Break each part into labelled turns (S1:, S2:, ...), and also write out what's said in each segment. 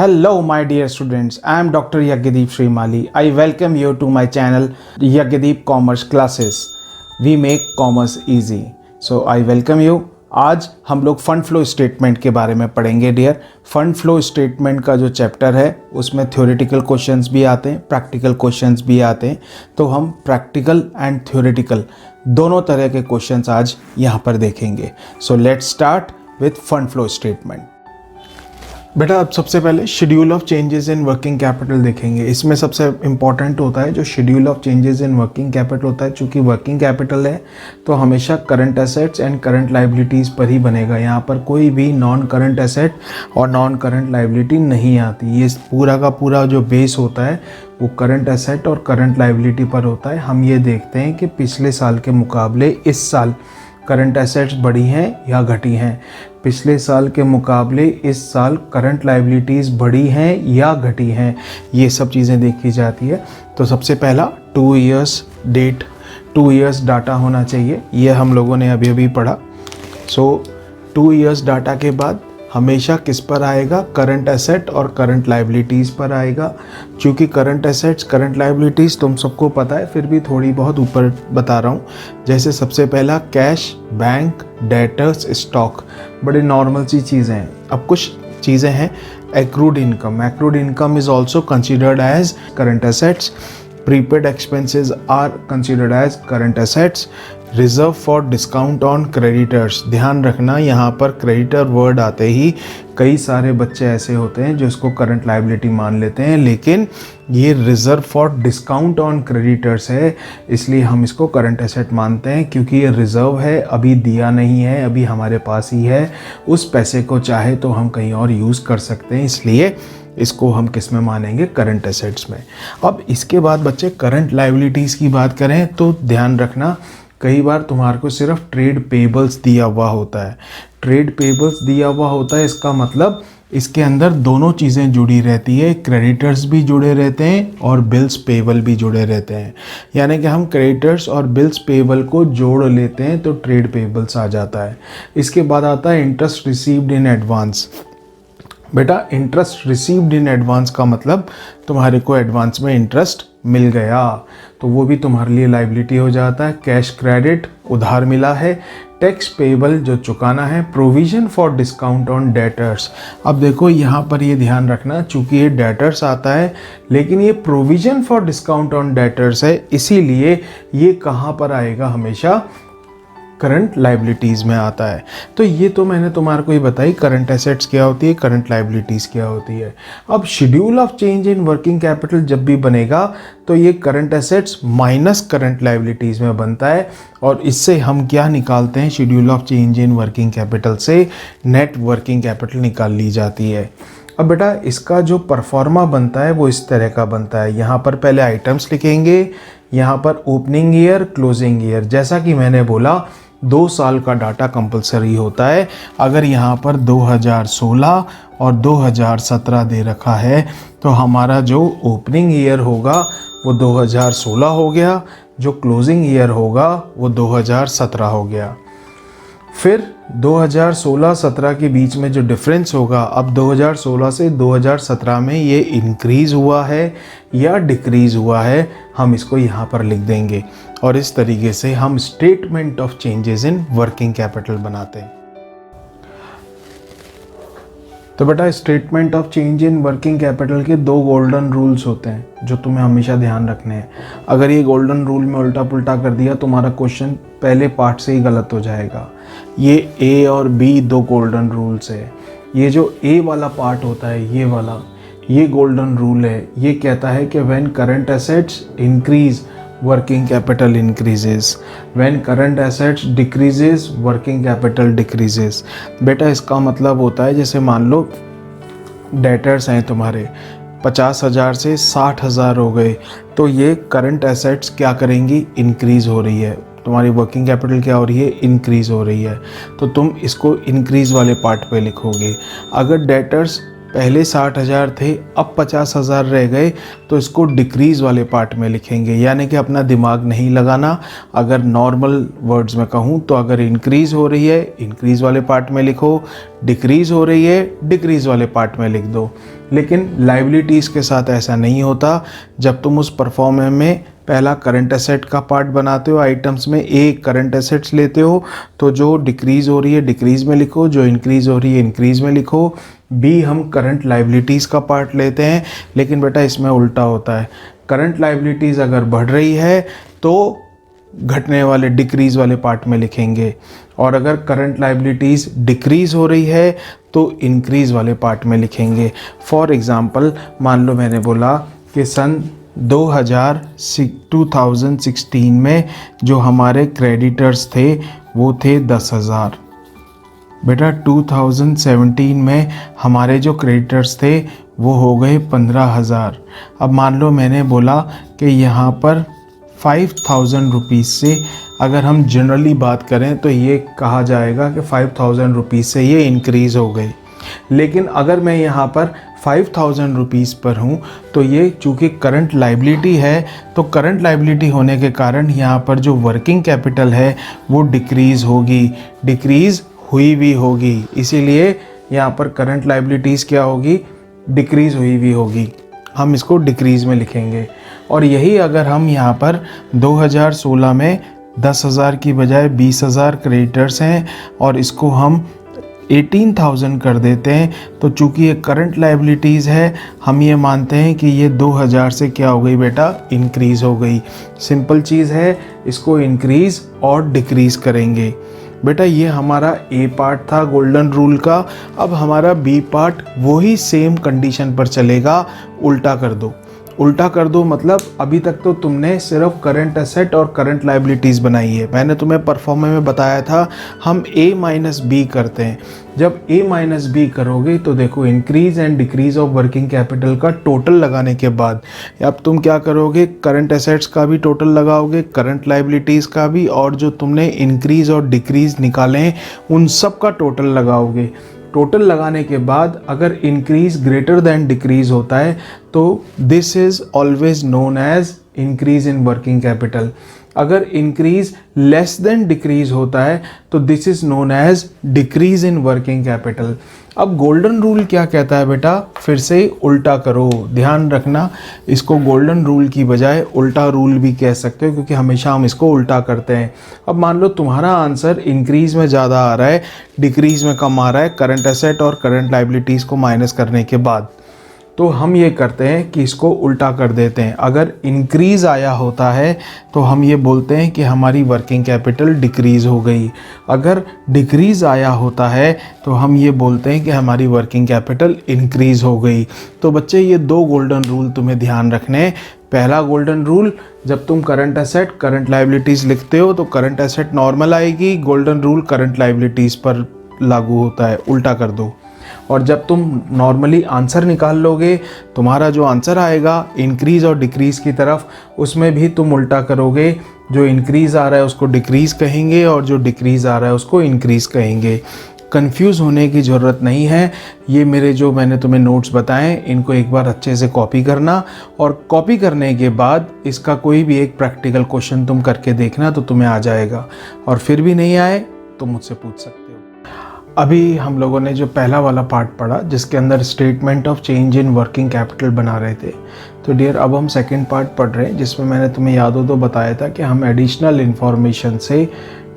S1: Hello my dear students, I am Dr. Yagyadeep Srimali. I welcome you to my channel Yagyadeep Commerce Classes. We make commerce easy. So I welcome you. आज हम लोग fund flow statement के बारे में पढ़ेंगे dear. Fund flow statement का जो chapter है उसमें थ्योरेटिकल क्वेश्चंस भी आते हैं, प्रैक्टिकल क्वेश्चंस भी आते हैं। तो हम प्रैक्टिकल एंड थ्योरेटिकल दोनों तरह के क्वेश्चंस आज यहाँ पर देखेंगे। So let's start with fund flow statement. बेटा अब सबसे पहले schedule of changes in working capital देखेंगे। इसमें सबसे इम्पॉर्टेंट होता है जो schedule of changes in working capital होता है। चूँकि वर्किंग कैपिटल है तो हमेशा current assets and current liabilities पर ही बनेगा। यहाँ पर कोई भी नॉन करंट एसेट और नॉन करंट लाइबिलिटी नहीं आती। ये पूरा का पूरा जो बेस होता है वो करंट एसेट और करंट लाइबिलिटी पर होता है। हम ये देखते हैं कि पिछले साल के मुकाबले इस साल करंट एसेट्स बढ़ी हैं या घटी हैं, पिछले साल के मुकाबले इस साल करंट लाइबिलिटीज़ बढ़ी हैं या घटी हैं, ये सब चीज़ें देखी जाती है। तो सबसे पहला 2 इयर्स डेट, 2 इयर्स डाटा होना चाहिए। ये हम लोगों ने अभी अभी पढ़ा। सो 2 इयर्स डाटा के बाद हमेशा किस पर आएगा? करंट एसेट और करंट लाइबिलिटीज़ पर आएगा। क्योंकि करंट एसेट्स करंट लाइबिलिटीज़ तुम सबको पता है, फिर भी थोड़ी बहुत ऊपर बता रहा हूँ। जैसे सबसे पहला कैश, बैंक, डेटर्स, स्टॉक, बड़े नॉर्मल सी चीज़ें हैं। अब कुछ चीज़ें हैं accrued income. Accrued income is also considered as current assets. Prepaid expenses are considered as current assets. Reserve for discount on creditors, ध्यान रखना यहाँ पर क्रेडिटर वर्ड आते ही कई सारे बच्चे ऐसे होते हैं जो इसको करंट लाइबिलिटी मान लेते हैं, लेकिन ये reserve for discount on creditors है, इसलिए हम इसको करंट एसेट मानते हैं। क्योंकि ये रिजर्व है, अभी दिया नहीं है, अभी हमारे पास ही है। उस पैसे को चाहे तो हम कहीं और यूज़ कर सकते हैं, इसलिए इसको हम किस में मानेंगे? करंट एसेट्स में। अब इसके बाद बच्चे करंट लाइबिलिटीज़ की बात करें तो ध्यान रखना कई बार तुम्हारे को सिर्फ ट्रेड पेबल्स दिया हुआ होता है। ट्रेड पेबल्स दिया हुआ होता है, इसका मतलब इसके अंदर दोनों चीज़ें जुड़ी रहती है, क्रेडिटर्स भी जुड़े रहते हैं और बिल्स पेबल भी जुड़े रहते हैं। यानी कि हम क्रेडिटर्स और बिल्स पेबल को जोड़ लेते हैं तो ट्रेड पेबल्स आ जाता है। इसके बाद आता है इंटरेस्ट रिसीव्ड इन एडवांस। बेटा इंटरेस्ट रिसीव्ड इन एडवांस का मतलब तुम्हारे को एडवांस में इंटरेस्ट मिल गया तो वो भी तुम्हारे लिए लाइबिलिटी हो जाता है। कैश क्रेडिट, उधार मिला है। टैक्स पेबल, जो चुकाना है। Provision for discount on debtors. अब देखो यहाँ पर ये ध्यान रखना, चूँकि ये डेटर्स आता है लेकिन ये provision for discount on debtors है, इसीलिए ये कहाँ पर आएगा? हमेशा करंट लाइबिलिटीज़ में आता है। तो ये तो मैंने तुम्हारे को ही बताई करंट एसेट्स क्या होती है, करंट लाइबिलिटीज़ क्या होती है। अब schedule of change in working capital जब भी बनेगा तो ये current assets minus current liabilities में बनता है और इससे हम क्या निकालते हैं? Schedule of change in working capital से नेट वर्किंग कैपिटल निकाल ली जाती है। अब बेटा इसका जो परफॉर्मा बनता है वो इस तरह का बनता है। यहाँ पर पहले आइटम्स लिखेंगे, यहाँ पर ओपनिंग ईयर, क्लोजिंग ईयर। जैसा कि मैंने बोला 2 साल का डाटा कंपलसरी होता है। अगर यहाँ पर 2016 और 2017 दे रखा है तो हमारा जो ओपनिंग ईयर होगा वो 2016 हो गया, जो क्लोजिंग ईयर होगा वो 2017 हो गया। फिर 2016-17 के बीच में जो डिफरेंस होगा, अब 2016 से 2017 में ये इंक्रीज़ हुआ है या डिक्रीज़ हुआ है, हम इसको यहाँ पर लिख देंगे और इस तरीके से हम statement of changes in working capital बनाते हैं। तो बेटा statement of change in working capital के 2 गोल्डन रूल्स होते हैं जो तुम्हें हमेशा ध्यान रखने हैं। अगर ये गोल्डन रूल में उल्टा पुल्टा कर दिया तुम्हारा क्वेश्चन पहले पार्ट से ही गलत हो जाएगा। ये ए और बी 2 गोल्डन रूल्स है। ये जो ए वाला पार्ट होता है, ये वाला, ये गोल्डन रूल है। ये कहता है कि when current assets increase working capital increases, when current assets decreases working capital decreases। बेटा इसका मतलब होता है जैसे मान लो डेटर्स हैं तुम्हारे 50,000 से 60,000 हो गए तो ये करंट एसेट्स क्या करेंगी? इंक्रीज़ हो रही है। तुम्हारी वर्किंग कैपिटल क्या हो रही है? इंक्रीज़ हो रही है। तो तुम इसको इंक्रीज़ वाले पार्ट पे लिखोगे। अगर डेटर्स पहले 60,000 थे, अब 50,000 रह गए तो इसको डिक्रीज़ वाले पार्ट में लिखेंगे। यानी कि अपना दिमाग नहीं लगाना। अगर नॉर्मल वर्ड्स में कहूँ तो अगर इंक्रीज़ हो रही है इंक्रीज़ वाले पार्ट में लिखो, डिक्रीज़ हो रही है डिक्रीज़ वाले पार्ट में लिख दो। लेकिन लाइबिलिटीज़ के साथ ऐसा नहीं होता। जब तुम उस परफॉर्मेंस में पहला करंट एसेट का पार्ट बनाते हो, आइटम्स में ए करंट एसेट्स लेते हो, तो जो डिक्रीज़ हो रही है डिक्रीज़ में लिखो, जो इंक्रीज़ हो रही है इंक्रीज़ में लिखो। बी हम करंट लाइबिलिटीज़ का पार्ट लेते हैं, लेकिन बेटा इसमें उल्टा होता है। करंट लाइबिलिटीज़ अगर बढ़ रही है तो घटने वाले डिक्रीज़ वाले पार्ट में लिखेंगे, और अगर करंट लाइबिलिटीज़ डिक्रीज़ हो रही है तो इंक्रीज़ वाले पार्ट में लिखेंगे। फॉर एग्ज़ाम्पल, मान लो मैंने बोला कि सन 2016 में जो हमारे क्रेडिटर्स थे वो थे 10,000। बेटा 2017 में हमारे जो क्रेडिटर्स थे वो हो गए 15,000। अब मान लो मैंने बोला कि यहाँ पर 5,000 रुपीज़ से अगर हम जनरली बात करें तो ये कहा जाएगा कि 5,000 रुपीज़ से ये इंक्रीज़ हो गई। लेकिन अगर मैं यहाँ पर 5,000 रुपीज़ पर हूँ तो ये चूँकि करंट लाइबिलिटी है, तो करंट लाइबिलिटी होने के कारण यहाँ पर जो वर्किंग कैपिटल है वो डिक्रीज़ होगी, डिक्रीज़ हुई भी होगी। इसीलिए यहाँ पर करंट लाइबिलिटीज़ क्या होगी, डिक्रीज़ हुई भी होगी। हम इसको डिक्रीज़ में लिखेंगे। और यही अगर हम यहाँ पर 2016 में 10,000 की बजाय 20,000 क्रेडिटर्स हैं और इसको हम 18,000 कर देते हैं, तो चूँकि ये करंट लाइबिलिटीज़ है, हम ये मानते हैं कि ये 2,000 से क्या हो गई बेटा, इंक्रीज़ हो गई। सिंपल चीज़ है, इसको इंक्रीज़ और डिक्रीज़ करेंगे। बेटा ये हमारा ए पार्ट था गोल्डन रूल का। अब हमारा बी पार्ट वही सेम कंडीशन पर चलेगा, उल्टा कर दो। उल्टा कर दो मतलब अभी तक तो तुमने सिर्फ करंट एसेट और करंट लाइबिलिटीज़ बनाई है। मैंने तुम्हें परफॉर्मेंस में बताया था हम ए माइनस बी करते हैं। जब ए माइनस बी करोगे तो देखो increase and decrease of working capital का टोटल लगाने के बाद अब तुम क्या करोगे, करंट एसेट्स का भी टोटल लगाओगे, करंट लाइबिलिटीज़ का भी, और जो तुमने इंक्रीज़ और डिक्रीज़ निकाले हैं उन सब का टोटल लगाओगे। टोटल लगाने के बाद अगर इंक्रीज़ ग्रेटर दैन डिक्रीज़ होता है तो this is always known as increase in working capital. अगर इंक्रीज़ लेस देन डिक्रीज़ होता है तो this is known as decrease in working capital. अब गोल्डन रूल क्या कहता है बेटा, फिर से उल्टा करो। ध्यान रखना, इसको गोल्डन रूल की बजाय उल्टा रूल भी कह सकते हो, क्योंकि हमेशा हम इसको उल्टा करते हैं। अब मान लो तुम्हारा आंसर इंक्रीज़ में ज़्यादा आ रहा है, डिक्रीज़ में कम आ रहा है, करंट एसेट और करंट लाइबिलिटीज़ को माइनस करने के बाद, तो हम ये करते हैं कि इसको उल्टा कर देते हैं। अगर इंक्रीज़ आया होता है तो हम ये बोलते हैं कि हमारी वर्किंग कैपिटल डिक्रीज़ हो गई। अगर डिक्रीज़ आया होता है तो हम ये बोलते हैं कि हमारी वर्किंग कैपिटल इंक्रीज़ हो गई। तो बच्चे ये दो गोल्डन रूल तुम्हें ध्यान रखने हैं। पहला गोल्डन रूल, जब तुम करंट एसेट करंट लाइबिलिटीज़ लिखते हो तो करंट एसेट नॉर्मल आएगी, गोल्डन रूल करंट लाइबिलिटीज़ पर लागू होता है, उल्टा कर दो। और जब तुम नॉर्मली आंसर निकाल लोगे, तुम्हारा जो आंसर आएगा इंक्रीज़ और डिक्रीज़ की तरफ, उसमें भी तुम उल्टा करोगे। जो इंक्रीज़ आ रहा है उसको डिक्रीज़ कहेंगे और जो डिक्रीज़ आ रहा है उसको इंक्रीज़ कहेंगे। कंफ्यूज होने की ज़रूरत नहीं है। ये मेरे जो मैंने तुम्हें नोट्स बताएं इनको एक बार अच्छे से कॉपी करना, और कॉपी करने के बाद इसका कोई भी एक प्रैक्टिकल क्वेश्चन तुम करके देखना तो तुम्हें आ जाएगा। और फिर भी नहीं आए तो मुझसे पूछ सकते हो। अभी हम लोगों ने जो पहला वाला पार्ट पढ़ा जिसके अंदर statement of change in working capital बना रहे थे, तो डियर अब हम सेकंड पार्ट पढ़ रहे हैं जिसमें मैंने तुम्हें याद हो तो बताया था कि हम एडिशनल इन्फॉर्मेशन से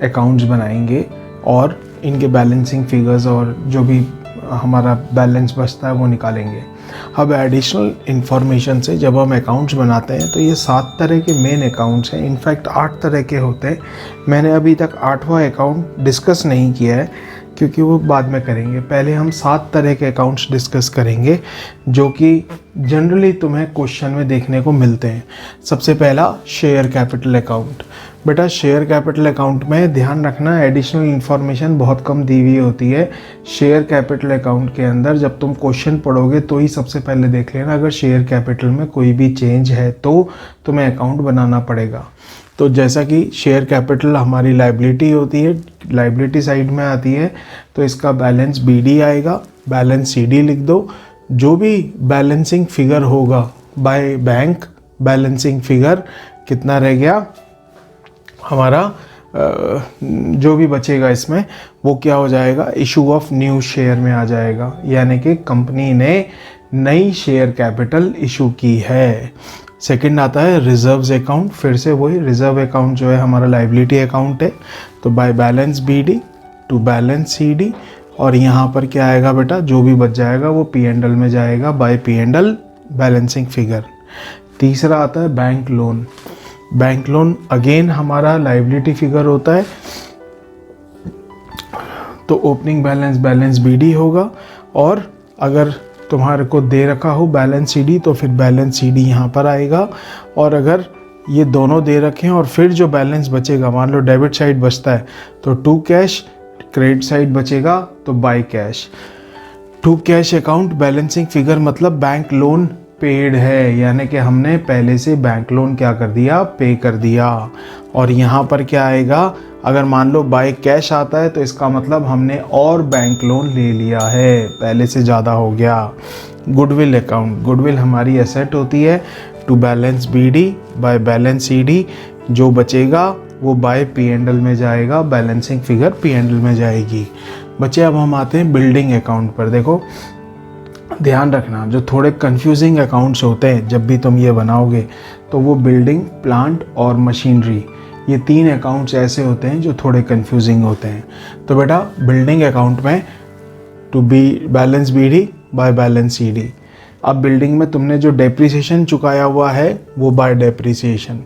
S1: अकाउंट्स बनाएंगे और इनके बैलेंसिंग फिगर्स और जो भी हमारा बैलेंस बचता है वो निकालेंगे। अब एडिशनल इन्फॉर्मेशन से जब हम अकाउंट्स बनाते हैं तो ये 7 तरह के मेन अकाउंट्स हैं, इनफैक्ट 8 तरह के होते हैं। मैंने अभी तक 8वां अकाउंट डिस्कस नहीं किया है क्योंकि वो बाद में करेंगे। पहले हम 7 तरह के अकाउंट्स डिस्कस करेंगे जो कि जनरली तुम्हें क्वेश्चन में देखने को मिलते हैं। सबसे पहला शेयर कैपिटल अकाउंट। बेटा शेयर कैपिटल अकाउंट में ध्यान रखना एडिशनल इन्फॉर्मेशन बहुत कम दी हुई होती है। शेयर कैपिटल अकाउंट के अंदर जब तुम क्वेश्चन पढ़ोगे तो ही सबसे पहले देख लेना अगर शेयर कैपिटल में कोई भी चेंज है तो तुम्हें अकाउंट बनाना पड़ेगा। तो जैसा कि शेयर कैपिटल हमारी लाइबिलिटी होती है, लाइबिलिटी साइड में आती है, तो इसका बैलेंस बीडी आएगा, बैलेंस सीडी लिख दो। जो भी बैलेंसिंग फिगर होगा बाय बैंक, बैलेंसिंग फिगर कितना रह गया हमारा, जो भी बचेगा इसमें वो क्या हो जाएगा, इशू ऑफ न्यू शेयर में आ जाएगा। यानी कि कंपनी ने नई शेयर कैपिटल इशू की है। सेकंड आता है रिजर्व्स अकाउंट, फिर से वही रिजर्व अकाउंट जो है हमारा लाइबिलिटी अकाउंट है, तो by balance BD to balance CD, और यहाँ पर क्या आएगा बेटा, जो भी बच जाएगा वो पी एंड एल में जाएगा bye P and L balancing figure. तीसरा आता है bank loan. Bank loan again हमारा लाइबिलिटी फिगर होता है, तो ओपनिंग बैलेंस बैलेंस बीडी होगा, और अगर तुम्हारे को दे रखा हो बैलेंस सीडी तो फिर बैलेंस सीडी यहाँ पर आएगा, और अगर ये दोनों दे रखे हैं और फिर जो बैलेंस बचेगा, मान लो डेबिट साइड बचता है तो टू कैश, क्रेडिट साइड बचेगा तो by cash. To cash account balancing figure मतलब बैंक लोन पेड है, यानी कि हमने पहले से बैंक लोन क्या कर दिया, पे कर दिया। और यहाँ पर क्या आएगा, अगर मान लो बाय कैश आता है तो इसका मतलब हमने और बैंक लोन ले लिया है, पहले से ज़्यादा हो गया। गुडविल अकाउंट, गुडविल हमारी एसेट होती है, to balance BD by balance CD, जो बचेगा वो बाय पी एंड एल में जाएगा, balancing figure P and L में जाएगी। बच्चे अब हम आते हैं बिल्डिंग अकाउंट पर। देखो ध्यान रखना, जो थोड़े कंफ्यूजिंग अकाउंट्स होते हैं जब भी तुम ये बनाओगे, तो वो बिल्डिंग, प्लांट और मशीनरी, ये तीन अकाउंट्स ऐसे होते हैं जो थोड़े कंफ्यूजिंग होते हैं। तो बेटा बिल्डिंग अकाउंट में to be balance BD by balance CD. अब बिल्डिंग में तुमने जो डेप्रिसिएशन चुकाया हुआ है वो बाय डेप्रिसिएशन।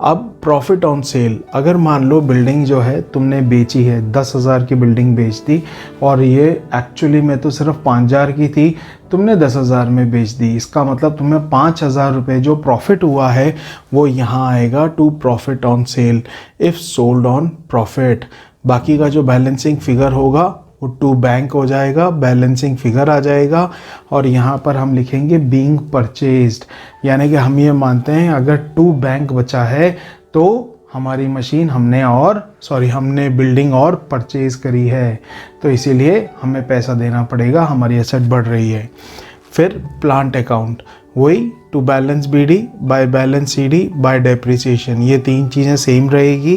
S1: अब प्रॉफिट ऑन सेल, अगर मान लो बिल्डिंग जो है तुमने बेची है, 10,000 की बिल्डिंग बेच दी, और ये एक्चुअली में तो सिर्फ 5,000 की थी, तुमने 10,000 में बेच दी, इसका मतलब तुम्हें 5,000 रुपये जो प्रॉफिट हुआ है वो यहाँ आएगा to profit on sale if sold on profit. बाकी का जो बैलेंसिंग फिगर होगा वो टू बैंक हो जाएगा, बैलेंसिंग फिगर आ जाएगा, और यहाँ पर हम लिखेंगे बीइंग परचेज्ड, यानी कि हम ये मानते हैं अगर टू बैंक बचा है तो हमारी मशीन हमने बिल्डिंग और परचेज करी है, तो इसीलिए हमें पैसा देना पड़ेगा, हमारी एसेट बढ़ रही है। फिर प्लांट अकाउंट, वही to balance BD by balance CD by depreciation, ये तीन चीज़ें सेम रहेगी।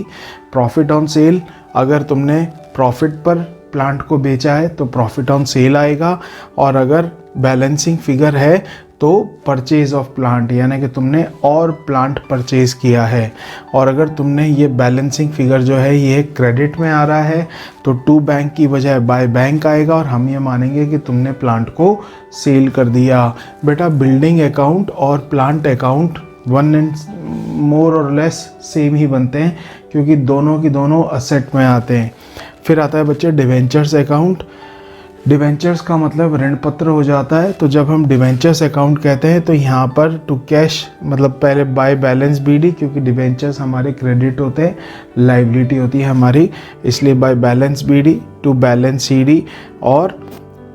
S1: प्रॉफिट ऑन सेल, अगर तुमने प्रॉफिट पर प्लांट को बेचा है तो प्रॉफिट ऑन सेल आएगा, और अगर बैलेंसिंग फिगर है तो परचेज ऑफ प्लांट, यानी कि तुमने और प्लांट परचेज किया है। और अगर तुमने ये बैलेंसिंग फिगर जो है ये क्रेडिट में आ रहा है तो टू बैंक की बजाय बाय बैंक आएगा, और हम ये मानेंगे कि तुमने प्लांट को सेल कर दिया। बेटा बिल्डिंग अकाउंट और plant account one and more और लेस सेम ही बनते हैं, क्योंकि दोनों की दोनों असेट में आते हैं। फिर आता है बच्चे डिवेंचर्स अकाउंट। डिवेंचर्स का मतलब ऋण पत्र हो जाता है, तो जब हम डिवेंचर्स अकाउंट कहते हैं तो यहाँ पर टू कैश मतलब पहले बाय बैलेंस बीडी, क्योंकि डिवेंचर्स हमारे क्रेडिट होते हैं, लाइबिलिटी होती है हमारी, इसलिए by balance BD to balance CD, और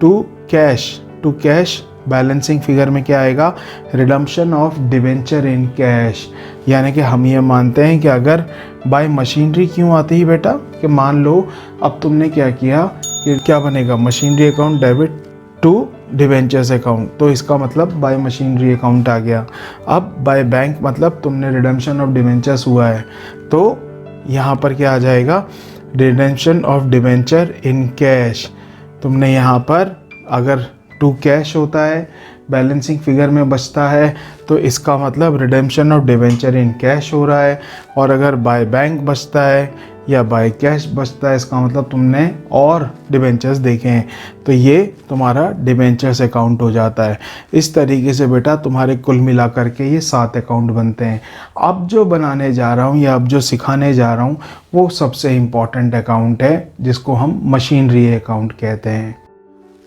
S1: टू कैश बैलेंसिंग फिगर में क्या आएगा, redemption of debenture in cash, यानी कि हम ये मानते हैं कि अगर बाय मशीनरी क्यों आती है बेटा, कि मान लो अब तुमने क्या किया कि क्या बनेगा, machinery account debit to debentures account, तो इसका मतलब बाय मशीनरी अकाउंट आ गया। अब बाय बैंक मतलब तुमने रिडम्पशन ऑफ डिवेंचर्स हुआ है, तो यहाँ पर क्या आ जाएगा, redemption of debenture in cash. तुमने यहाँ पर अगर टू कैश होता है, बैलेंसिंग फिगर में बचता है, तो इसका मतलब redemption of debenture in cash हो रहा है, और अगर बाय बैंक बचता है या बाय कैश बचता है, इसका मतलब तुमने और डिवेंचर्स देखे हैं, तो ये तुम्हारा डिवेंचर्स अकाउंट हो जाता है। इस तरीके से बेटा तुम्हारे कुल मिला करके ये 7 अकाउंट बनते हैं। अब जो बनाने जा रहा हूँ या अब जो सिखाने जा रहा हूँ वो सबसे इम्पॉर्टेंट अकाउंट है, जिसको हम मशीनरी अकाउंट कहते हैं।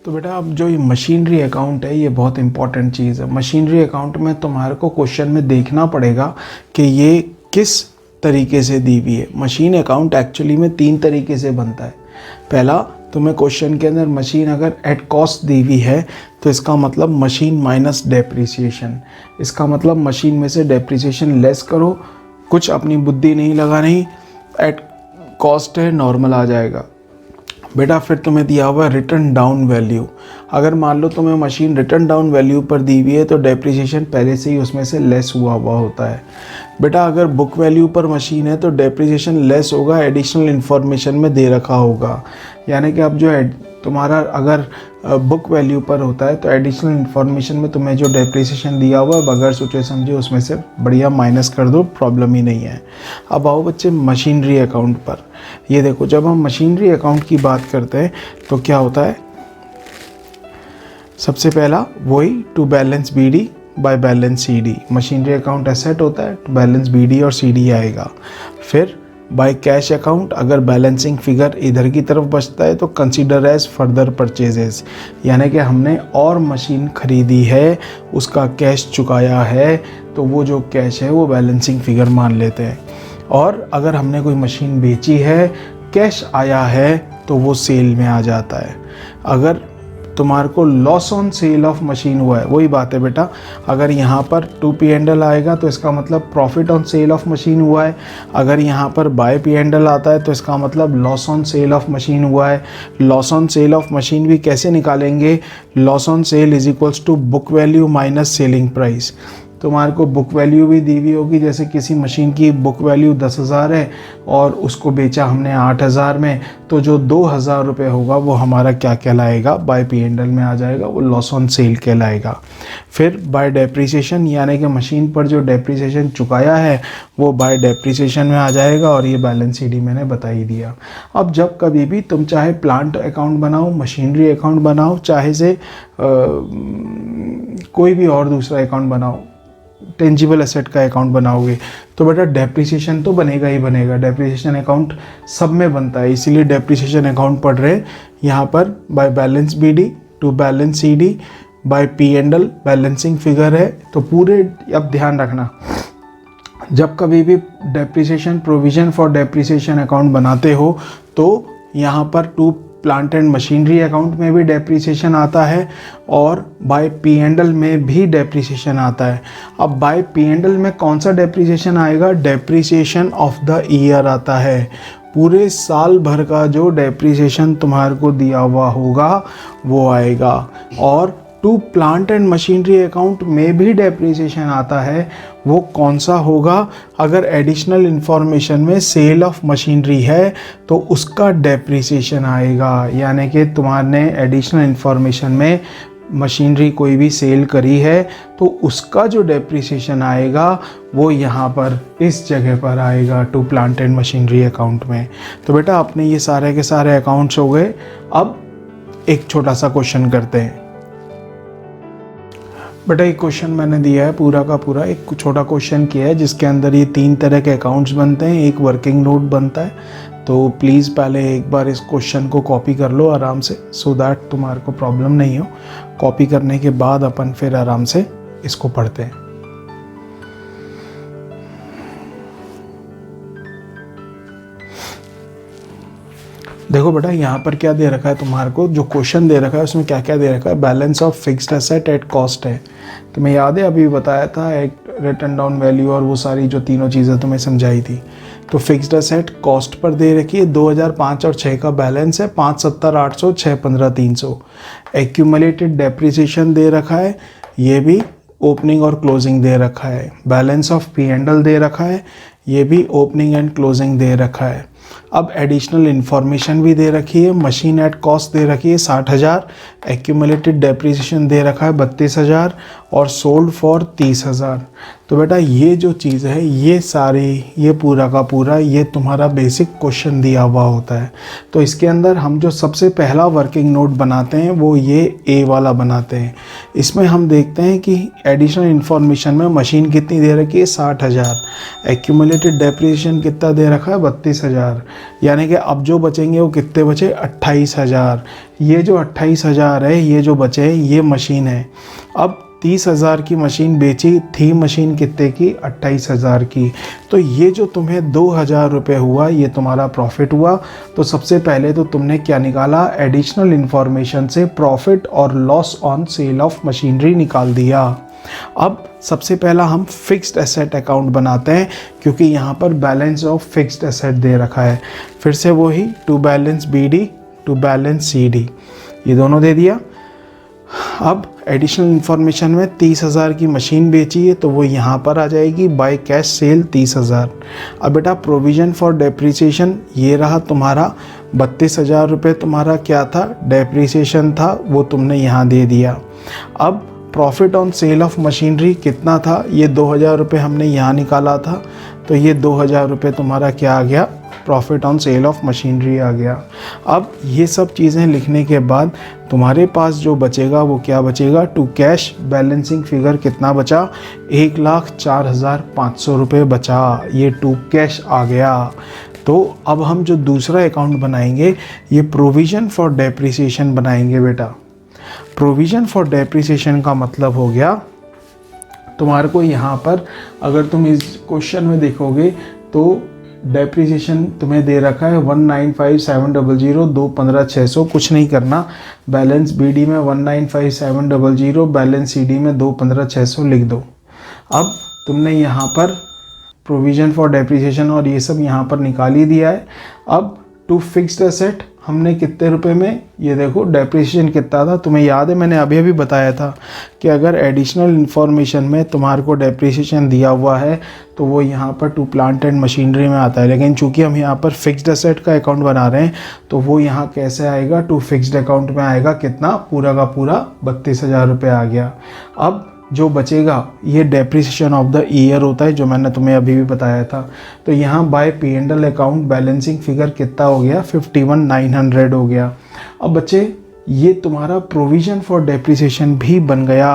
S1: तो बेटा अब जो ये मशीनरी अकाउंट है ये बहुत इंपॉर्टेंट चीज़ है। मशीनरी अकाउंट में तुम्हारे को क्वेश्चन में देखना पड़ेगा कि ये किस तरीके से दी हुई है। मशीन अकाउंट एक्चुअली में 3 तरीके से बनता है। पहला, तुम्हें क्वेश्चन के अंदर मशीन अगर एट कॉस्ट दी हुई है तो इसका मतलब मशीन माइनस डेप्रिसिएशन, इसका मतलब मशीन में से डेप्रिसिएशन लेस करो, कुछ अपनी बुद्धि नहीं लगानी, एट कॉस्ट है नॉर्मल आ जाएगा बेटा। फिर तुम्हें दिया हुआ है रिटर्न डाउन वैल्यू। अगर मान लो तुम्हें मशीन रिटर्न डाउन वैल्यू पर दी हुई है तो डेप्रिसिएशन पहले से ही उसमें से लेस हुआ होता है बेटा। अगर बुक वैल्यू पर मशीन है तो डेप्रिसिएशन लेस होगा, एडिशनल इन्फॉर्मेशन में दे रखा होगा, यानी कि अब जो तुम्हारा अगर बुक वैल्यू पर होता है तो एडिशनल इन्फॉर्मेशन में तुम्हें जो डेप्रिसिएशन दिया हुआ है बगैर सोचे समझे उसमें से बढ़िया माइनस कर दो, प्रॉब्लम ही नहीं है। अब आओ बच्चे मशीनरी अकाउंट पर। ये देखो, जब हम मशीनरी अकाउंट की बात करते हैं तो क्या होता है, सबसे पहला वही to balance BD by balance CD। Machinery account asset होता है, टू बैलेंस BD और CD आएगा। फिर बाय कैश अकाउंट, अगर बैलेंसिंग फिगर इधर की तरफ बचता है तो कंसीडर एज फर्दर परचेजेस, यानी कि हमने और मशीन खरीदी है, उसका कैश चुकाया है, तो वो जो कैश है वो बैलेंसिंग फिगर मान लेते हैं। और अगर हमने कोई मशीन बेची है, कैश आया है, तो वो सेल में आ जाता है। अगर तुम्हारे को loss on sale of machine हुआ है, वही बात है बेटा, अगर यहाँ पर 2P&L आएगा तो इसका मतलब profit on sale of machine हुआ है। अगर यहाँ पर बाय P&L आता है तो इसका मतलब loss on sale of machine हुआ है। Loss on sale of machine भी कैसे निकालेंगे, loss on sale is equals to book value minus selling price. तुम्हारे को बुक वैल्यू भी दी हुई होगी, जैसे किसी मशीन की बुक वैल्यू 10,000 है और उसको बेचा हमने 8,000 में, तो जो 2,000 रुपये होगा वो हमारा क्या कहलाएगा, बाय P&L में आ जाएगा, वो लॉस ऑन सेल कहलाएगा। फिर बाय डेप्रिसिएशन, यानी कि मशीन पर जो डेप्रिसिएशन चुकाया है वो बाय डेप्रिसिएशन में आ जाएगा, और ये बैलेंस CD मैंने बता ही दिया। अब जब कभी भी तुम चाहे प्लांट अकाउंट बनाओ, मशीनरी अकाउंट बनाओ, चाहे से कोई भी और दूसरा अकाउंट बनाओ, टेंजिबल एसेट का अकाउंट बनाओगे तो बेटा डेप्रिसिएशन तो बनेगा ही बनेगा। डेप्रिसिएशन अकाउंट सब में बनता है, इसीलिए डेप्रिसिएशन अकाउंट पढ़ रहे हैं। यहाँ पर by balance BD to balance CD by P&L balancing figure है, तो पूरे अब ध्यान रखना, जब कभी भी depreciation provision for depreciation account बनाते हो तो यहाँ पर to plant and machinery account में भी डेप्रिसिएशन आता है और बाय P&L में भी डेप्रिसिएशन आता है। अब बाय P&L में कौन सा डेप्रिसिएशन आएगा, डेप्रिसिएशन ऑफ द ईयर आता है। पूरे साल भर का जो डेप्रिसिएशन तुम्हारे को दिया हुआ होगा वो आएगा। और to plant and machinery account में भी डेप्रिसिएशन आता है, वो कौन सा होगा, अगर एडिशनल इन्फॉर्मेशन में सेल ऑफ मशीनरी है तो उसका डेप्रिसिएशन आएगा। यानी कि तुम्हारे एडिशनल इन्फॉर्मेशन में मशीनरी कोई भी सेल करी है तो उसका जो डेप्रिसिएशन आएगा वो यहाँ पर इस जगह पर आएगा, to plant and machinery account में। तो बेटा अपने ये सारे के सारे अकाउंट्स हो गए। अब एक छोटा सा क्वेश्चन करते हैं। बेटा एक क्वेश्चन मैंने दिया है, पूरा का पूरा एक छोटा क्वेश्चन किया है जिसके अंदर ये 3 तरह के अकाउंट्स बनते हैं, एक वर्किंग नोट बनता है। तो प्लीज़ पहले एक बार इस क्वेश्चन को कॉपी कर लो आराम से, सो दैट तुम्हारे को प्रॉब्लम नहीं हो। कॉपी करने के बाद अपन फिर आराम से इसको पढ़ते हैं। देखो बेटा यहाँ पर क्या दे रखा है तुम्हारे को, जो क्वेश्चन दे रखा है उसमें क्या क्या दे रखा है, balance of fixed asset at cost है। तुम्हें याद है अभी बताया था, एक रिटन डाउन वैल्यू और वो सारी जो तीनों चीज़ें तुम्हें समझाई थी। तो फिक्स्ड एसेट कॉस्ट पर दे रखी है, 2005 और 6 का बैलेंस है, 570,800, 615,300। एक्यूमुलेटेड डेप्रिसिएशन दे रखा है, ये भी ओपनिंग और क्लोजिंग दे रखा है। बैलेंस ऑफ P&L दे रखा है, ये भी ओपनिंग एंड क्लोजिंग दे रखा है। अब एडिशनल इन्फॉर्मेशन भी दे रखी है, मशीन एट कॉस्ट दे रखी है 60,000, एक्यूमुलेटेड डेप्रिसिएशन दे रखा है 32,000 और सोल्ड फॉर 30,000। तो बेटा ये जो चीज़ है ये सारी, ये पूरा का पूरा ये तुम्हारा बेसिक क्वेश्चन दिया हुआ होता है। तो इसके अंदर हम जो सबसे पहला वर्किंग नोट बनाते हैं वो ये A वाला बनाते हैं। इसमें हम देखते हैं कि एडिशनल इन्फॉर्मेशन में मशीन कितनी दे रखी है 60,000, एक्यूमुलेटेड डेप्रिसिएशन कितना दे रखा है 32,000, यानी कि अब जो बचेंगे वो कितने बचे 28,000। ये जो 28,000 है ये जो बचे ये मशीन है। अब 30,000 की मशीन बेची थी, मशीन कितने की 28,000 की। तो ये जो तुम्हें 2,000 रुपये हुआ ये तुम्हारा प्रॉफिट हुआ। तो सबसे पहले तो तुमने क्या निकाला, एडिशनल इन्फॉर्मेशन से प्रॉफिट और loss on sale of machinery निकाल दिया। अब सबसे पहला हम फिक्स्ड एसेट अकाउंट बनाते हैं क्योंकि यहाँ पर बैलेंस ऑफ फिक्स्ड एसेट दे रखा है। फिर से वही to balance BD to balance CD, ये दोनों दे दिया। अब एडिशनल इन्फॉर्मेशन में 30,000 की मशीन बेची है तो वो यहाँ पर आ जाएगी बाय कैश सेल 30,000। अब बेटा प्रोविज़न फॉर डेप्रिसिएशन ये रहा तुम्हारा 32,000 रुपये तुम्हारा क्या था, डेप्रिसिएशन था, वो तुमने यहाँ दे दिया। अब profit on sale of machinery कितना था, ये 2,000 रुपये हमने यहाँ निकाला था, तो ये 2,000 रुपये तुम्हारा क्या आ गया, profit on sale of machinery आ गया। अब ये सब चीज़ें लिखने के बाद तुम्हारे पास जो बचेगा वो क्या बचेगा, टू कैश बैलेंसिंग फिगर कितना बचा, 1,04,500 रुपये बचा, ये टू कैश आ गया। तो अब हम जो दूसरा अकाउंट बनाएंगे ये प्रोविज़न फॉर डेप्रिसिएशन बनाएंगे बेटा। प्रोविज़न फॉर डेप्रिसिएशन का मतलब हो गया तुम्हारे को यहाँ पर, अगर तुम इस क्वेश्चन में देखोगे तो डेप्रिसिएशन तुम्हें दे रखा है 1,95,700, 2,15,600, कुछ नहीं करना, बैलेंस बीडी में 1,95,700, बैलेंस सीडी में 2,15,600 लिख दो। अब तुमने यहाँ पर प्रोविज़न फॉर डेप्रिसिएशन और ये सब यहाँ पर निकाल ही दिया है। अब टू फिक्स्ड एसेट हमने कितने रुपए में, ये देखो डेप्रिसिएशन कितना था, तुम्हें याद है मैंने अभी बताया था कि अगर एडिशनल इन्फॉर्मेशन में तुम्हारे को डेप्रिसिएशन दिया हुआ है तो वो यहाँ पर टू प्लांट एंड मशीनरी में आता है, लेकिन चूंकि हम यहाँ पर फिक्स्ड एसेट का अकाउंट बना रहे हैं तो वो यहाँ कैसे आएगा, टू फिक्स्ड अकाउंट में आएगा, कितना, पूरा का पूरा 32,000 रुपये आ गया। अब जो बचेगा ये डेप्रिसिएशन ऑफ द ईयर होता है, जो मैंने तुम्हें अभी भी बताया था। तो यहाँ bye P&L account balancing figure कितना हो गया, 51,900 हो गया। अब बच्चे ये तुम्हारा प्रोविज़न फॉर डेप्रिसिएशन भी बन गया।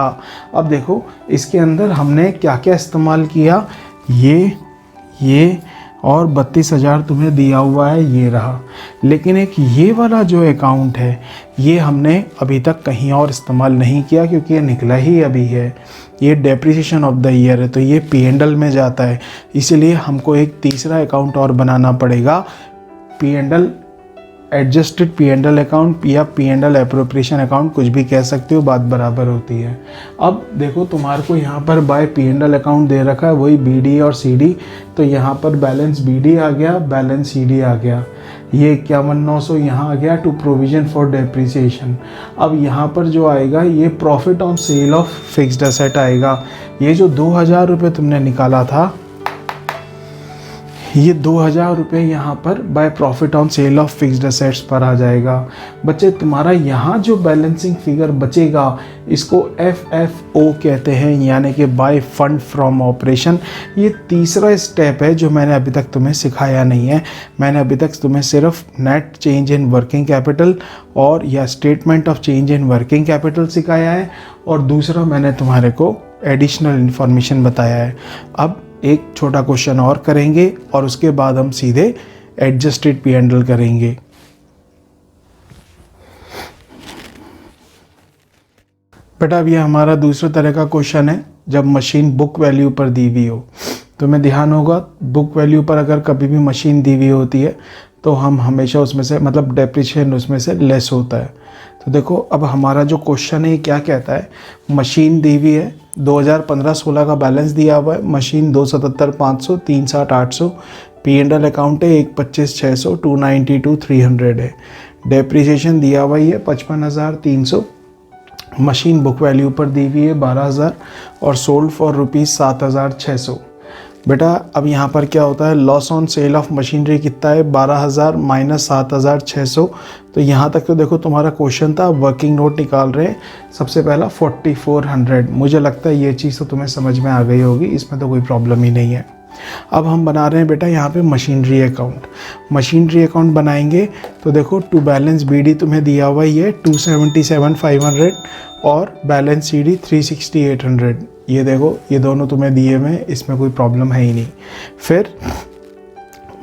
S1: अब देखो इसके अंदर हमने क्या क्या इस्तेमाल किया, ये और 32,000 तुम्हें दिया हुआ है, ये रहा। लेकिन एक ये वाला जो अकाउंट है ये हमने अभी तक कहीं और इस्तेमाल नहीं किया क्योंकि ये निकला ही अभी है, ये डेप्रिसिएशन ऑफ द ईयर है, तो ये P&L में जाता है। इसीलिए हमको एक तीसरा अकाउंट और बनाना पड़ेगा, P&L एडजस्टेड P&L अकाउंट या P&L एप्रोप्रिएशन अकाउंट, कुछ भी कह सकते हो, बात बराबर होती है। अब देखो तुम्हारे को यहाँ पर बाय P&L अकाउंट दे रखा है वही BD और CD, तो यहाँ पर बैलेंस BD आ गया, बैलेंस CD आ गया, ये 51,900 यहाँ आ गया टू प्रोविज़न फॉर डेप्रिसिएशन। अब यहाँ पर जो आएगा ये profit on sale of fixed asset आएगा। ये जो 2,000 रुपये तुमने निकाला था, ये 2,000 रुपये यहाँ पर bye profit on sale of fixed assets पर आ जाएगा। बच्चे तुम्हारा यहाँ जो बैलेंसिंग फिगर बचेगा इसको FFO कहते हैं, यानी कि बाय फंड फ्रॉम ऑपरेशन। ये तीसरा स्टेप है जो मैंने अभी तक तुम्हें सिखाया नहीं है। मैंने अभी तक तुम्हें सिर्फ net change in working capital और या statement of change in working capital सिखाया है, और दूसरा मैंने तुम्हारे को एडिशनल इन्फॉर्मेशन बताया है। अब एक छोटा क्वेश्चन और करेंगे और उसके बाद हम सीधे एडजस्टेड P&L करेंगे। बेटा अब ये हमारा दूसरे तरह का क्वेश्चन है, जब मशीन बुक वैल्यू पर दी हुई हो। तुम्हें ध्यान होगा बुक वैल्यू पर अगर कभी भी मशीन दी हुई होती है तो हम हमेशा उसमें से, मतलब डेप्रिसिएशन उसमें से लेस होता है। तो देखो अब हमारा जो क्वेश्चन है क्या कहता है, मशीन दी हुई है, 2015-16 का बैलेंस दिया हुआ है, मशीन 277,500, 360,800, P&L अकाउंट है 125,600, 292,300 है, डेप्रिसिएशन दिया हुआ ही है 55,300, मशीन बुक वैल्यू पर दी हुई है 12,000 और सोल्ड फॉर ₹7,600। बेटा अब यहाँ पर क्या होता है, loss on sale of machinery कितना है, 12,000 माइनस 7,600। तो यहाँ तक तो देखो तुम्हारा क्वेश्चन था, वर्किंग नोट निकाल रहे हैं। सबसे पहला 4,400, मुझे लगता है ये चीज़ तो तुम्हें समझ में आ गई होगी, इसमें तो कोई प्रॉब्लम ही नहीं है। अब हम बना रहे हैं बेटा यहाँ पे मशीनरी अकाउंट। मशीनरी अकाउंट बनाएंगे तो देखो टू बैलेंस BD तुम्हें दिया हुआ ही है 277,500 और बैलेंस CD 360,800। ये देखो ये दोनों तुम्हें दिए हुए, इसमें कोई प्रॉब्लम है ही नहीं। फिर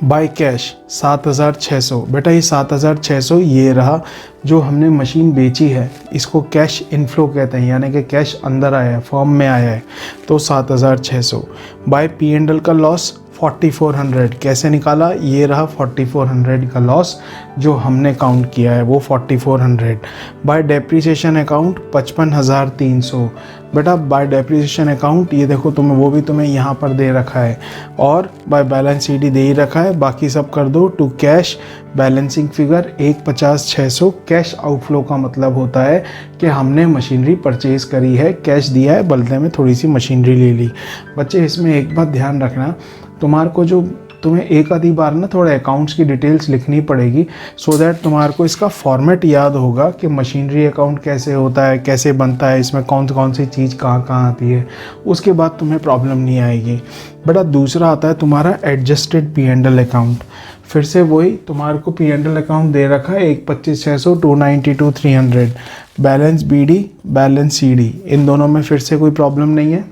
S1: बाय कैश 7,600, बेटा ये 7,600 ये रहा जो हमने मशीन बेची है, इसको कैश इनफ्लो कहते हैं, यानी कि कैश अंदर आया है, फॉर्म में आया है, तो 7,600। बाय P&L का लॉस 4,400, कैसे निकाला, ये रहा 4,400 का लॉस जो हमने काउंट किया है, वो 4,400। बाय डेप्रिसिएशन अकाउंट 55,300, बेटा बाय डेप्रिसिएशन अकाउंट ये देखो तुम्हें वो भी तुम्हें यहाँ पर दे रखा है, और बाय बैलेंस शीट दे ही रखा है, बाकी सब कर दो। To cash balancing figure 150,600 cash outflow का मतलब होता है कि हमने मशीनरी परचेज करी है, कैश दिया है, बदले में थोड़ी सी मशीनरी ले ली। बच्चे इसमें एक बात ध्यान रखना, तुम्हारे को जो तुम्हें एक आधी बार ना थोड़ा अकाउंट्स की डिटेल्स लिखनी पड़ेगी, सो दैट तुम्हारे को इसका फॉर्मेट याद होगा कि मशीनरी अकाउंट कैसे होता है, कैसे बनता है, इसमें कौन कौन सी चीज़ कहाँ कहाँ आती है। उसके बाद तुम्हें प्रॉब्लम नहीं आएगी। बेटा दूसरा आता है तुम्हारा एडजस्टेड P&L अकाउंट। फिर से वही तुम्हारे को P&L अकाउंट दे रखा है 125,600, 292, 300, बैलेंस BD, बैलेंस CD, इन दोनों में फिर से कोई प्रॉब्लम नहीं है।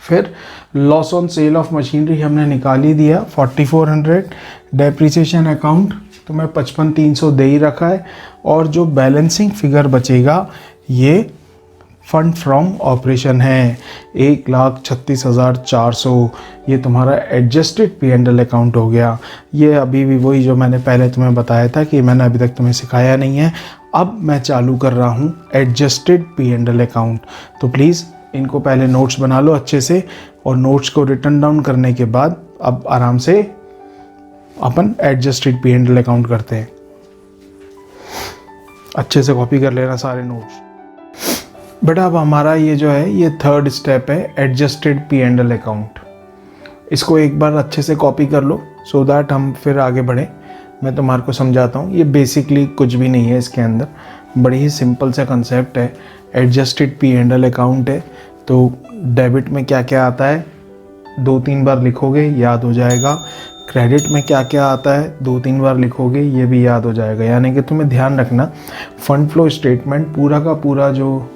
S1: फिर loss on sale of machinery हमने निकाल ही दिया 4400, डेप्रिसिएशन अकाउंट तुम्हें 55,300 दे ही रखा है, और जो बैलेंसिंग फिगर बचेगा ये फंड फ्रॉम ऑपरेशन है 1,36,400, ये तुम्हारा एडजस्टेड P&L अकाउंट हो गया। ये अभी भी वही जो मैंने पहले तुम्हें बताया था कि मैंने अभी तक तुम्हें सिखाया नहीं है। अब मैं चालू कर रहा हूँ एडजस्टेड P&L अकाउंट, तो प्लीज़ इनको पहले नोट्स बना लो अच्छे से, और नोट्स को रिटर्न डाउन करने के बाद अब आराम से अपन एडजस्टेड P&L अकाउंट करते हैं। अच्छे से कॉपी कर लेना सारे नोट्स। बेटा अब हमारा ये जो है ये थर्ड स्टेप है एडजस्टेड P&L अकाउंट। इसको एक बार अच्छे से कॉपी कर लो सो दैट हम फिर आगे बढ़ें। मैं तुम्हारे को समझाता हूँ। ये बेसिकली कुछ भी नहीं है, इसके अंदर बड़ी ही सिंपल सा कंसेप्ट है। एडजस्टेड P&L अकाउंट है तो डेबिट में क्या क्या आता है 2-3 बार लिखोगे याद हो जाएगा। क्रेडिट में क्या क्या आता है 2-3 बार लिखोगे ये भी याद हो जाएगा। यानी कि तुम्हें ध्यान रखना फंड फ्लो स्टेटमेंट पूरा का पूरा जो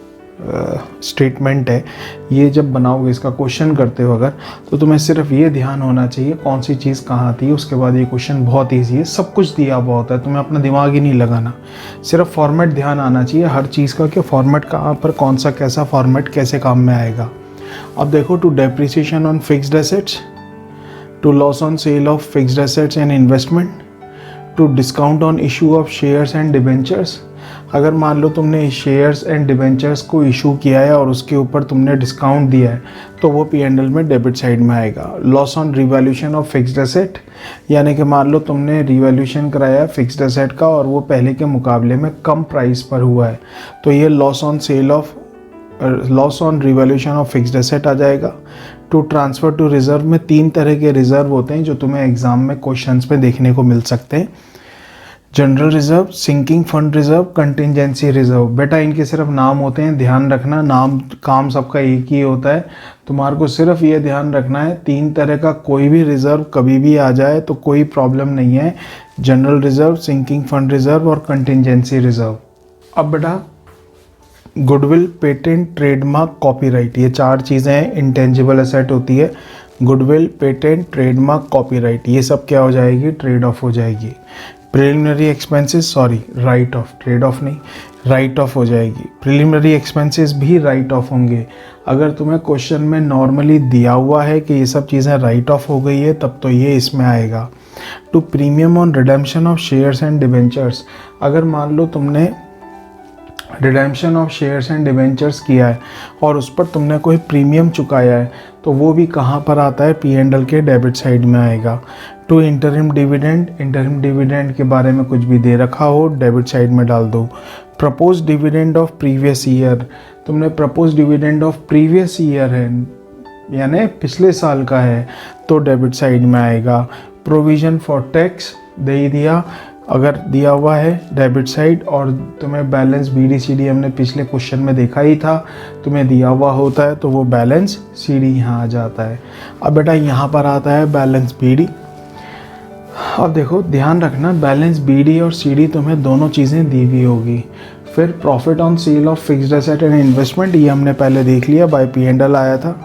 S1: स्टेटमेंट है ये जब बनाओगे, इसका क्वेश्चन करते हो अगर, तो तुम्हें सिर्फ ये ध्यान होना चाहिए कौन सी चीज़ कहाँ आती है। उसके बाद ये क्वेश्चन बहुत ईजी है, सब कुछ दिया हुआ होता है, तुम्हें अपना दिमाग ही नहीं लगाना, सिर्फ फॉर्मेट ध्यान आना चाहिए हर चीज़ का कि फॉर्मेट कहाँ पर कौन सा कैसा फॉर्मेट कैसे काम में आएगा। अब देखो, to depreciation on fixed assets, to loss on sale of fixed assets and investment, to discount on issue of shares and debentures. अगर मान लो तुमने शेयर्स एंड डिबेंचर्स को इशू किया है और उसके ऊपर तुमने डिस्काउंट दिया है तो वो P&L में डेबिट साइड में आएगा। Loss on revaluation of fixed asset, यानी कि मान लो तुमने रिवैल्यूएशन कराया फिक्स्ड एसेट का और वो पहले के मुकाबले में कम प्राइस पर हुआ है तो ये loss on revaluation of fixed asset आ जाएगा। टू ट्रांसफ़र टू रिजर्व में 3 तरह के रिजर्व होते हैं जो तुम्हें एग्जाम में क्वेश्चंस में देखने को मिल सकते हैं। General reserve, sinking fund reserve, contingency reserve. बेटा इनके सिर्फ नाम होते हैं, ध्यान रखना, नाम काम सबका एक ही होता है। तुम्हारे को सिर्फ ये ध्यान रखना है 3 तरह का कोई भी रिजर्व कभी भी आ जाए तो कोई प्रॉब्लम नहीं है। General reserve, sinking fund reserve और कंटिजेंसी रिजर्व। अब बेटा गुडविल, पेटेंट, ट्रेडमार्क, कॉपीराइट, ये 4 चीज़ें हैं, इंटेंजिबल एसेट होती है। गुडविल, पेटेंट, ट्रेडमार्क, कॉपीराइट, ये सब क्या हो जाएगी, ट्रेड ऑफ हो जाएगी। Preliminary expenses, sorry right of, trade off नहीं, राइट ऑफ हो जाएगी। प्रिलिमिनरी एक्सपेंसेस भी राइट ऑफ होंगे। अगर तुम्हें क्वेश्चन में नॉर्मली दिया हुआ है कि ये सब चीज़ें राइट ऑफ हो गई है तब तो ये इसमें आएगा। To premium on redemption of shares and debentures, अगर मान लो तुमने redemption of shares and debentures किया है और उस पर तुमने कोई प्रीमियम चुकाया है तो वो भी कहाँ पर आता है, P&L के डेबिट साइड में आएगा। To interim dividend, interim dividend के बारे में कुछ भी दे रखा हो डेबिट साइड में डाल दो। Propose dividend of previous year, तुमने propose dividend of previous year है यानी पिछले साल का है तो डेबिट साइड में आएगा। प्रोविज़न फॉर टैक्स दे ही दिया, अगर दिया हुआ है डेबिट साइड, और तुम्हें बैलेंस BD/CD हमने पिछले क्वेश्चन में देखा ही था, तुम्हें दिया हुआ होता है तो वो बैलेंस CD यहाँ आ जाता है। अब बेटा यहाँ पर आता है बैलेंस BD। अब देखो ध्यान रखना बैलेंस BD और CD तुम्हें दोनों चीज़ें दी हुई होगी। फिर profit on sale of fixed asset and investment, ये हमने पहले देख लिया, बाय P&L आया था।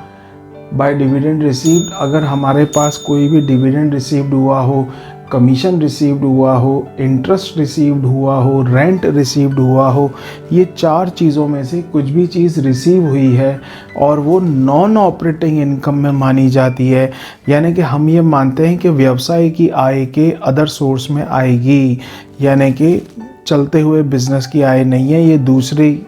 S1: बाय डिविडेंड रिसीव्ड, अगर हमारे पास कोई भी डिविडेंड रिसीव्ड हुआ हो, कमीशन रिसीव्ड हुआ हो, इंटरेस्ट रिसीव्ड हुआ हो, रेंट रिसीव्ड हुआ हो, ये 4 चीज़ों में से कुछ भी चीज़ रिसीव हुई है और वो नॉन ऑपरेटिंग इनकम में मानी जाती है, यानी कि हम ये मानते हैं कि व्यवसाय की आय के अदर सोर्स में आएगी, यानी कि चलते हुए बिजनेस की आय नहीं है, ये दूसरी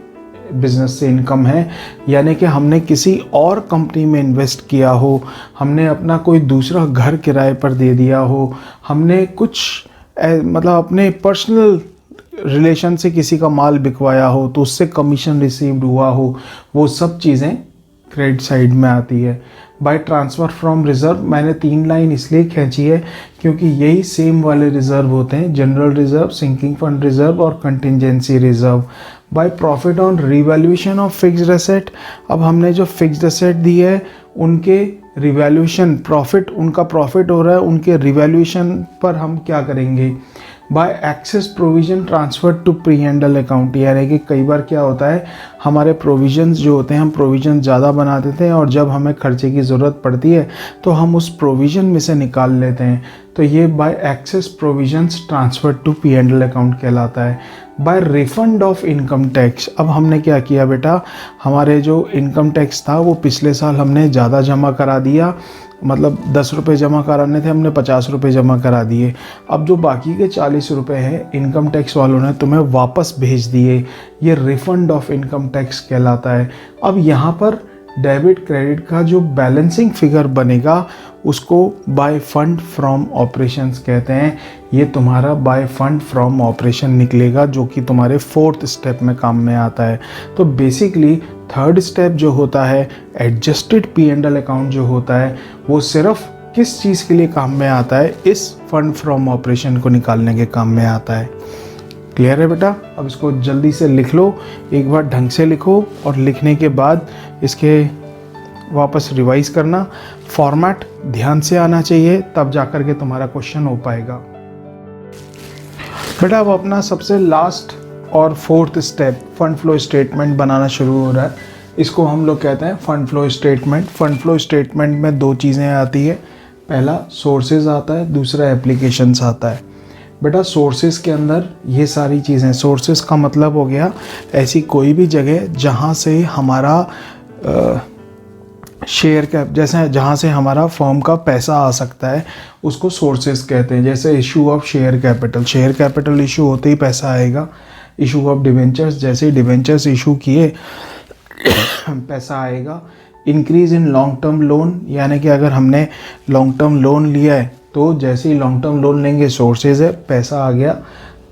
S1: बिजनेस से इनकम है, यानी कि हमने किसी और कंपनी में इन्वेस्ट किया हो, हमने अपना कोई दूसरा घर किराए पर दे दिया हो, हमने कुछ मतलब अपने पर्सनल रिलेशन से किसी का माल बिकवाया हो तो उससे कमीशन रिसीव्ड हुआ हो, वो सब चीज़ें क्रेडिट साइड में आती है। बाय ट्रांसफ़र फ्रॉम रिज़र्व मैंने 3 लाइन इसलिए खींची है क्योंकि यही सेम वाले रिज़र्व होते हैं, general reserve, sinking fund reserve और contingency reserve. By profit on revaluation of fixed asset, अब हमने जो फिक्स्ड एसेट दी है उनके रिवैल्यूएशन, प्रॉफिट, उनका प्रॉफिट हो रहा है, उनके रिवैल्यूएशन पर हम क्या करेंगे, by excess provision transfer to pre handle account, यानी कि कई बार क्या होता है हमारे प्रोविजंस जो होते हैं, हम प्रोविजन ज़्यादा बना देते हैं और जब हमें खर्चे की ज़रूरत पड़ती है तो हम उस प्रोविज़न में से निकाल लेते हैं, तो ये by excess provisions transfer to P handle account कहलाता है। By refund of income tax, अब हमने क्या किया बेटा, हमारे जो इनकम टैक्स था वो पिछले साल हमने ज़्यादा जमा करा दिया, मतलब 10 रुपये जमा कराने थे, हमने 50 रुपये जमा करा दिए, अब जो बाकी के 40 रुपये हैं इनकम टैक्स वालों ने तुम्हें वापस भेज दिए, ये रिफंड ऑफ इनकम टैक्स कहलाता है। अब यहाँ पर डेबिट क्रेडिट का जो बैलेंसिंग फिगर बनेगा उसको बाय फंड फ्रॉम ऑपरेशंस कहते हैं, ये तुम्हारा बाय फंड फ्रॉम ऑपरेशन निकलेगा जो कि तुम्हारे 4th स्टेप में काम में आता है। तो बेसिकली 3rd स्टेप जो होता है adjusted P and L account जो होता है वो सिर्फ किस चीज़ के लिए काम में आता है, इस फंड फ्रॉम ऑपरेशन को निकालने के काम में आता है। क्लियर है बेटा? अब इसको जल्दी से लिख लो, एक बार ढंग से लिखो और लिखने के बाद इसके वापस रिवाइज करना, फॉर्मेट ध्यान से आना चाहिए तब जाकर के तुम्हारा क्वेश्चन हो पाएगा। बेटा अब अपना सबसे लास्ट और 4th step fund flow statement बनाना शुरू हो रहा है, इसको हम लोग कहते हैं fund flow statement. Fund flow statement में 2 चीज़ें आती है, पहला सोर्सेज आता है, दूसरा एप्लीकेशंस आता है। बेटा सोर्सेज के अंदर ये सारी चीज़ें, सोर्सेज का मतलब हो गया ऐसी कोई भी जगह जहाँ से हमारा शेयर कैप, जैसे जहाँ से हमारा फर्म का पैसा आ सकता है उसको सोर्सेज कहते हैं। जैसे issue of share capital, share capital issue होते ही पैसा आएगा। इशू ऑफ डिवेंचर्स, जैसे ही डिवेंचर्स इशू किए पैसा आएगा। Increase in long term loan, यानी कि अगर हमने लॉन्ग टर्म लोन लिया है तो जैसे ही लॉन्ग टर्म लोन लेंगे सोर्सेज है, पैसा आ गया।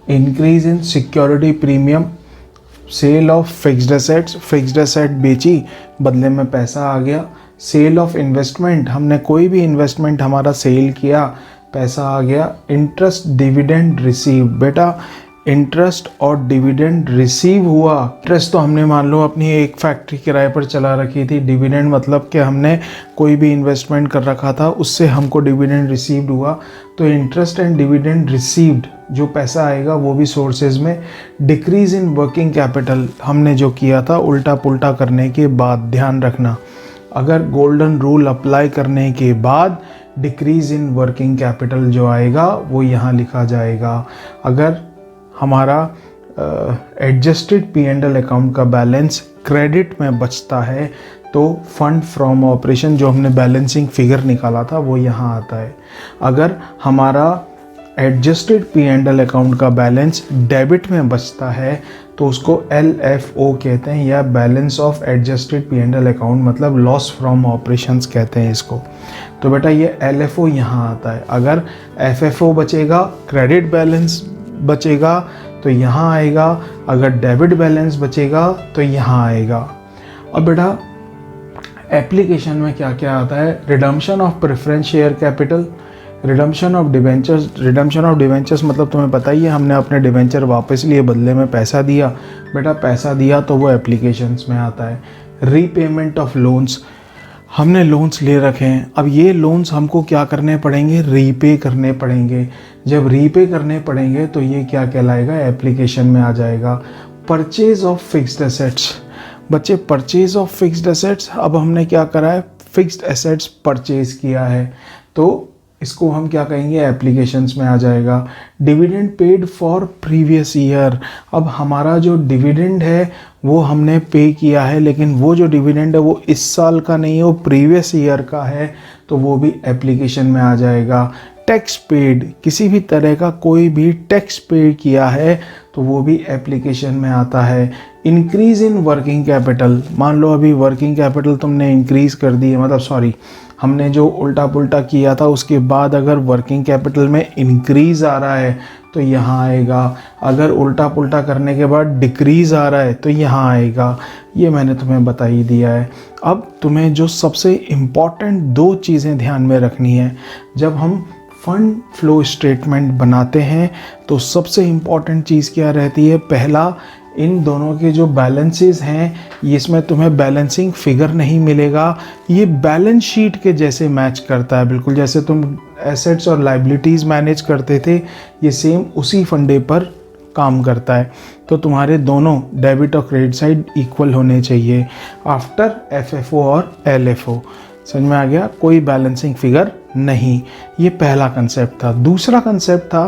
S1: Increase in security premium, sale of fixed assets, fixed asset बेची बदले में पैसा आ गया। सेल ऑफ इन्वेस्टमेंट, हमने कोई भी इन्वेस्टमेंट हमारा सेल किया, पैसा आ गया। इंटरेस्ट डिविडेंड रिसीव, बेटा इंटरेस्ट और डिविडेंड रिसीव हुआ। इंटरेस्ट तो हमने मान लो अपनी एक फैक्ट्री किराए पर चला रखी थी, डिविडेंड मतलब कि हमने कोई भी इन्वेस्टमेंट कर रखा था उससे हमको डिविडेंड रिसीव्ड हुआ, तो इंटरेस्ट एंड डिविडेंड रिसीव्ड जो पैसा आएगा वो भी सोर्सेज में। डिक्रीज़ इन वर्किंग कैपिटल, हमने जो किया था उल्टा पुल्टा करने के बाद, ध्यान रखना अगर गोल्डन रूल अप्लाई करने के बाद डिक्रीज़ इन वर्किंग कैपिटल जो आएगा वो यहाँ लिखा जाएगा। अगर हमारा adjusted P and L account का बैलेंस क्रेडिट में बचता है तो फंड फ्रॉम ऑपरेशन जो हमने बैलेंसिंग फिगर निकाला था वो यहाँ आता है। अगर हमारा adjusted P and L account का बैलेंस डेबिट में बचता है तो उसको LFO कहते हैं, या balance of adjusted P and L account, मतलब लॉस फ्रॉम ऑपरेशंस कहते हैं इसको। तो बेटा ये LFO यहाँ आता है। अगर FFO बचेगा, क्रेडिट बैलेंस बचेगा तो यहाँ आएगा, अगर डेबिट बैलेंस बचेगा तो यहाँ आएगा। अब बेटा एप्लीकेशन में क्या क्या आता है, redemption of preference share capital, redemption of debentures. Redemption of debentures मतलब तुम्हें पता ही है, हमने अपने डिवेंचर वापस लिए, बदले में पैसा दिया। बेटा पैसा दिया तो वो एप्लीकेशंस में आता है। रीपेमेंट ऑफ लोन्स, हमने लोन्स ले रखे हैं, अब ये लोन्स हमको क्या करने पड़ेंगे, रीपे करने पड़ेंगे। जब रीपे करने पड़ेंगे तो ये क्या कहलाएगा, एप्लीकेशन में आ जाएगा। परचेज ऑफ फिक्स्ड एसेट्स, बच्चे परचेज ऑफ फिक्स्ड एसेट्स, अब हमने क्या करा है, फिक्स्ड एसेट्स परचेज किया है तो इसको हम क्या कहेंगे, एप्लीकेशंस में आ जाएगा। Dividend paid for previous year, अब हमारा जो डिविडेंड है वो हमने पे किया है, लेकिन वो जो डिविडेंड है वो इस साल का नहीं है, वो प्रीवियस ईयर का है, तो वो भी एप्लीकेशन में आ जाएगा। टैक्स पेड, किसी भी तरह का कोई भी टैक्स पे किया है तो वो भी एप्लीकेशन में आता है। इंक्रीज़ इन वर्किंग कैपिटल, मान लो अभी वर्किंग कैपिटल तुमने इंक्रीज़ कर दी है, मतलब सॉरी हमने जो उल्टा पुल्टा किया था उसके बाद अगर वर्किंग कैपिटल में इंक्रीज़ आ रहा है तो यहाँ आएगा, अगर उल्टा पुल्टा करने के बाद डिक्रीज़ आ रहा है तो यहाँ आएगा। ये मैंने तुम्हें बता ही दिया है। अब तुम्हें जो सबसे इम्पॉर्टेंट 2 चीज़ें ध्यान में रखनी है, जब हम फंड फ्लो स्टेटमेंट बनाते हैं तो सबसे इम्पॉर्टेंट चीज़ क्या रहती है, पहला इन दोनों के जो बैलेंसेस हैं इसमें तुम्हें बैलेंसिंग फिगर नहीं मिलेगा, ये बैलेंस शीट के जैसे मैच करता है, बिल्कुल जैसे तुम एसेट्स और लाइबिलिटीज़ मैनेज करते थे ये सेम उसी फंडे पर काम करता है। तो तुम्हारे दोनों डेबिट और क्रेडिट साइड इक्वल होने चाहिए आफ्टर एफएफओ और एलएफओ। समझ में आ गया, कोई बैलेंसिंग फिगर नहीं। ये पहला कंसेप्ट था। दूसरा कंसेप्ट था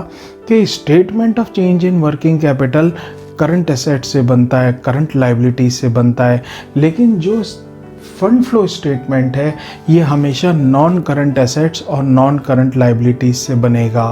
S1: कि statement of change in working capital current asset से बनता है, करंट लाइबिलिटीज से बनता है, लेकिन जो फंड फ्लो स्टेटमेंट है ये हमेशा नॉन करंट एसेट्स और नॉन करंट लाइबिलिटीज से बनेगा।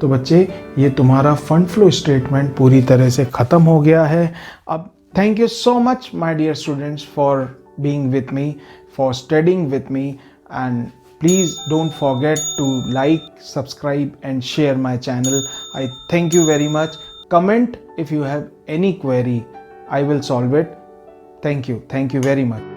S1: तो बच्चे ये तुम्हारा फंड फ्लो स्टेटमेंट पूरी तरह से ख़त्म हो गया है। अब thank you so much my dear students for being with me, for studying with me, and please don't forget to like, subscribe and share my channel. I thank you very much. Comment if you have any query. I will solve it. Thank you very much.